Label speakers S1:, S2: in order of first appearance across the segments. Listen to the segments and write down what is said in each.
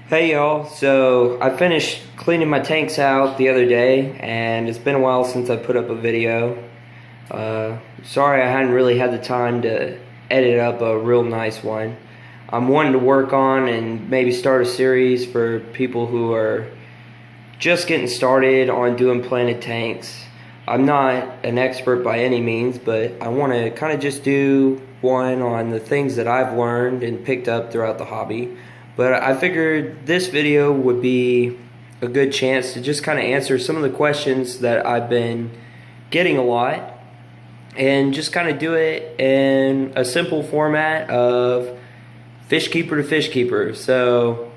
S1: Hey y'all, so I finished cleaning my tanks out the other day, and it's been a while since I put up a video. Sorry I hadn't really had the time to edit up a real nice one. I'm wanting to work on and maybe start a series for people who are just getting started on doing planted tanks. I'm not an expert by any means, but I want to kind of just do one on the things that I've learned and picked up throughout the hobby. But I figured this video would be a good chance to just kind of answer some of the questions that I've been getting a lot, and just kind of do it in a simple format of fish keeper to fish keeper. So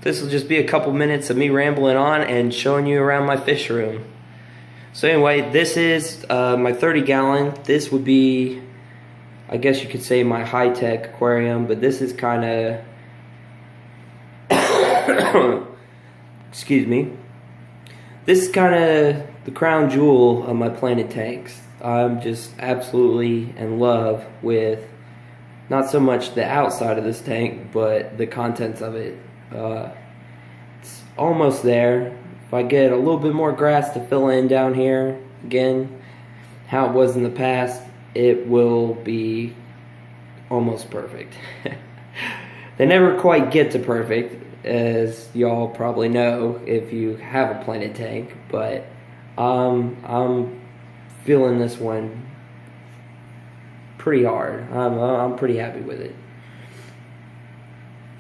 S1: this will just be a couple minutes of me rambling on and showing you around my fish room. So anyway, this is my 30-gallon. This would be, I guess you could say, my high-tech aquarium, but this is kind of excuse me, this is kind of the crown jewel of my planted tanks. I'm just absolutely in love with not so much the outside of this tank, but the contents of it. It's almost there. If I get a little bit more grass to fill in down here, again, how it was in the past, it will be almost perfect. They never quite get to perfect, as y'all probably know if you have a planted tank, but I'm feeling this one pretty hard. I'm pretty happy with it.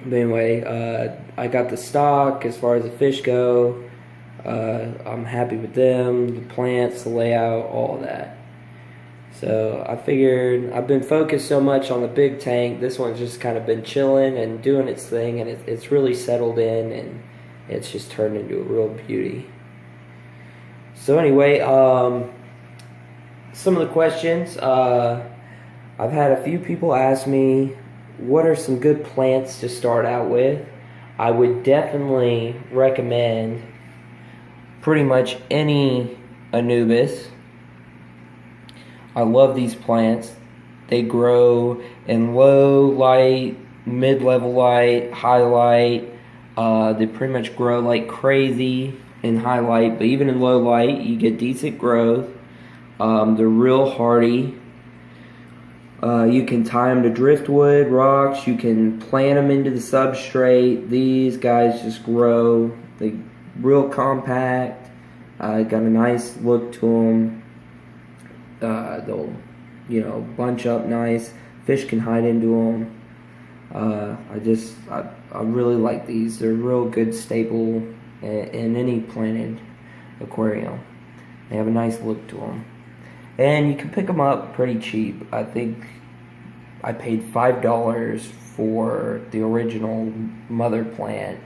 S1: But anyway, I got the stock as far as the fish go. I'm happy with them, the plants, the layout, all of that. So I figured, I've been focused so much on the big tank, this one's just kind of been chilling and doing its thing, and it's really settled in, and it's just turned into a real beauty. So anyway, some of the questions, I've had a few people ask me, what are some good plants to start out with? I would definitely recommend pretty much any Anubis. I love these plants. They grow in low light, mid-level light, high light. They pretty much grow like crazy in high light, but even in low light, you get decent growth. They're real hardy. You can tie them to driftwood, rocks. You can plant them into the substrate. These guys just grow. They're real compact. Got a nice look to them. They'll, bunch up nice. Fish can hide into them. I really like these. They're a real good staple in any planted aquarium. They have a nice look to them. And you can pick them up pretty cheap. I think I paid $5 for the original mother plant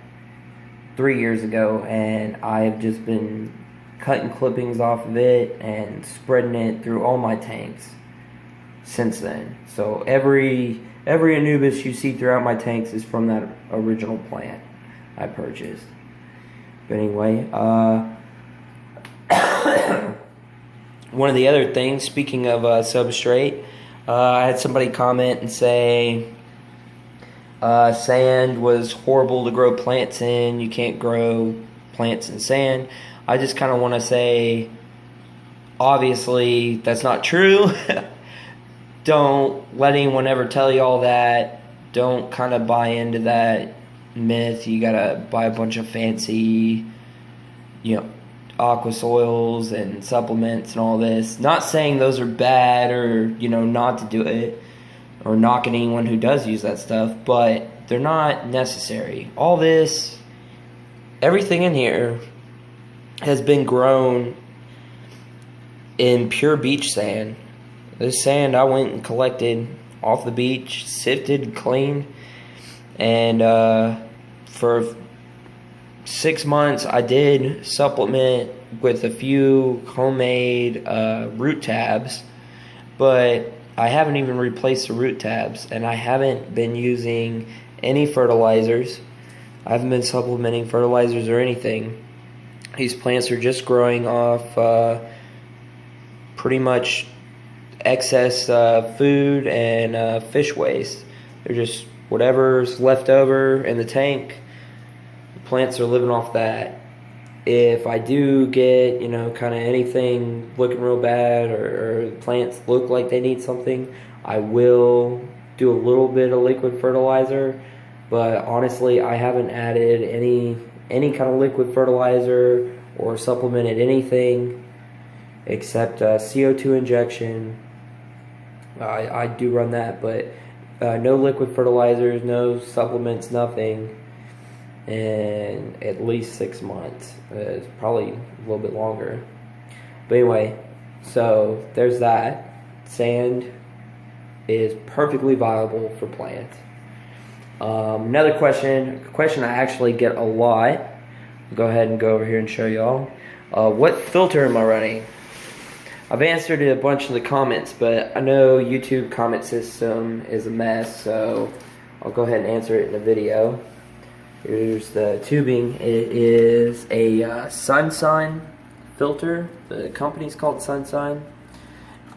S1: 3 years ago, and I have just been cutting clippings off of it and spreading it through all my tanks since then. So every Anubis you see throughout my tanks is from that original plant I purchased. But anyway, one of the other things, speaking of substrate, I had somebody comment and say sand was horrible to grow plants in. You can't grow plants in sand. I just kind of want to say, obviously, that's not true. Don't let anyone ever tell you all that. Don't kind of buy into that myth. You gotta buy a bunch of fancy, aqua soils and supplements and all this. Not saying those are bad or, not to do it, or knocking anyone who does use that stuff, but they're not necessary. All this, everything in here has been grown in pure beach sand. This sand I went and collected off the beach, sifted, cleaned, and for 6 months I did supplement with a few homemade root tabs, but I haven't even replaced the root tabs, and I haven't been using any fertilizers. I haven't been supplementing fertilizers or anything. These plants are just growing off pretty much excess food and fish waste. They're just whatever's left over in the tank, the plants are living off that. If I do get, kind of anything looking real bad, or plants look like they need something, I will do a little bit of liquid fertilizer. But honestly, I haven't added any kind of liquid fertilizer or supplemented anything except CO2 injection. I do run that, but no liquid fertilizers, no supplements, nothing, in at least 6 months. It's probably a little bit longer. But anyway, so there's that. Sand is perfectly viable for plants. Another question I actually get a lot. I'll go ahead and go over here and show y'all. What filter am I running? I've answered it a bunch in the comments, but I know YouTube comment system is a mess, so I'll go ahead and answer it in a video. Here's the tubing. It is a Sun filter. The company's called Sun.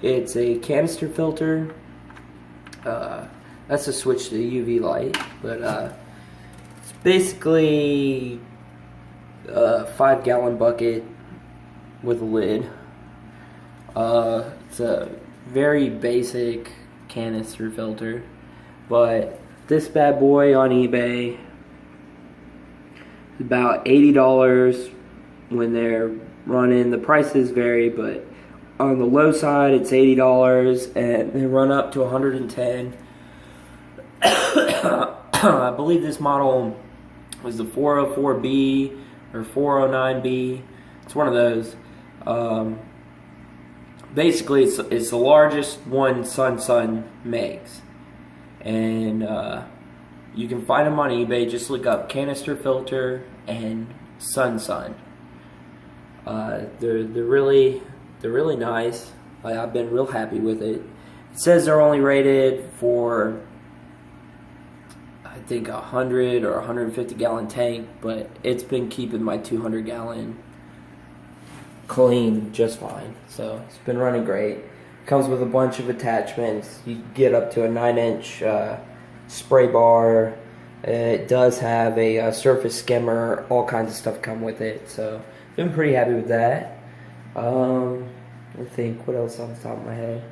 S1: It's a canister filter. That's a switch to the UV light, but it's basically a 5-gallon bucket with a lid. It's a very basic canister filter, but this bad boy on eBay is about $80 when they're running. The prices vary, but on the low side it's $80, and they run up to $110. I believe this model was the 404B or 409B. It's one of those. Basically, it's the largest one Sun makes, and you can find them on eBay. Just look up canister filter and Sun. They're really nice. I've been real happy with it. It says they're only rated for, I think, 100 or 150 gallon tank, but it's been keeping my 200 gallon clean just fine. So it's been running great. Comes with a bunch of attachments. You get up to a 9-inch spray bar. It does have a surface skimmer. All kinds of stuff come with it. So been pretty happy with that. I think, what else on the top of my head?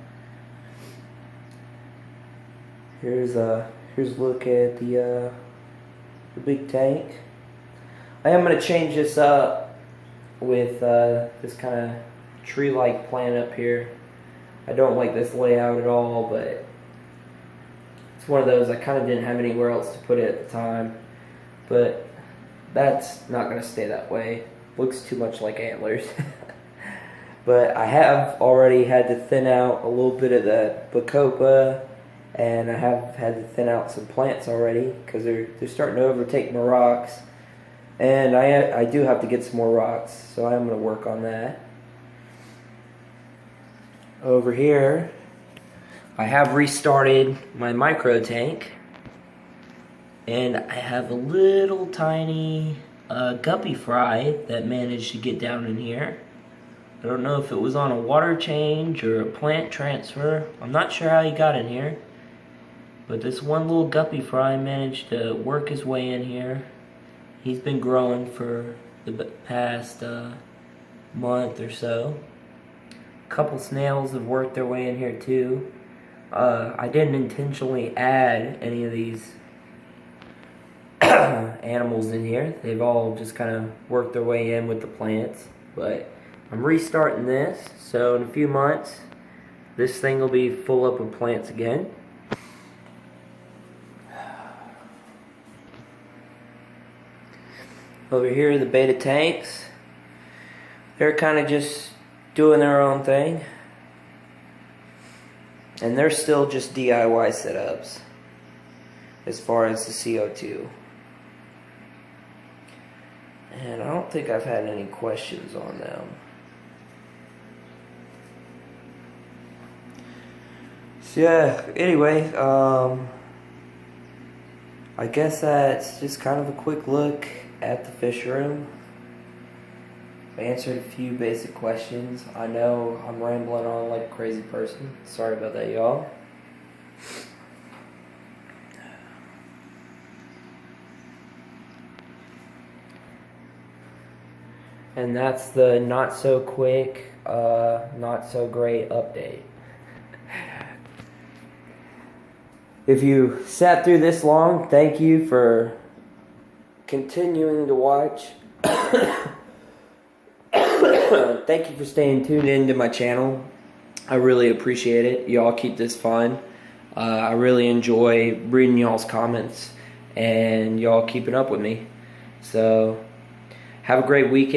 S1: Here's a look at the big tank. I am going to change this up with this kind of tree-like plant up here. I don't like this layout at all, but it's one of those I kind of didn't have anywhere else to put it at the time. But that's not going to stay that way. Looks too much like antlers. But I have already had to thin out a little bit of the bacopa, and I have had to thin out some plants already because they're starting to overtake my rocks. And I do have to get some more rocks, so I'm going to work on that. Over here, I have restarted my micro tank, and I have a little tiny guppy fry that managed to get down in here. I don't know if it was on a water change or a plant transfer. I'm not sure how he got in here, but this one little guppy fry managed to work his way in here. He's been growing for the past month or so. A couple snails have worked their way in here too. I didn't intentionally add any of these animals in here. They've all just kind of worked their way in with the plants. But I'm restarting this, so in a few months this thing will be full up with plants again. Over here, the beta tanks, they're kind of just doing their own thing, and they're still just DIY setups as far as the CO2. And I don't think I've had any questions on them. So yeah, anyway, I guess that's just kind of a quick look at the fish room. I answered a few basic questions. I know I'm rambling on like a crazy person. Sorry about that, y'all. And that's the not so quick, not so great update. If you sat through this long, thank you for continuing to watch. Thank you for staying tuned into my channel. I really appreciate it. Y'all keep this fun. I really enjoy reading y'all's comments and y'all keeping up with me. So have a great weekend.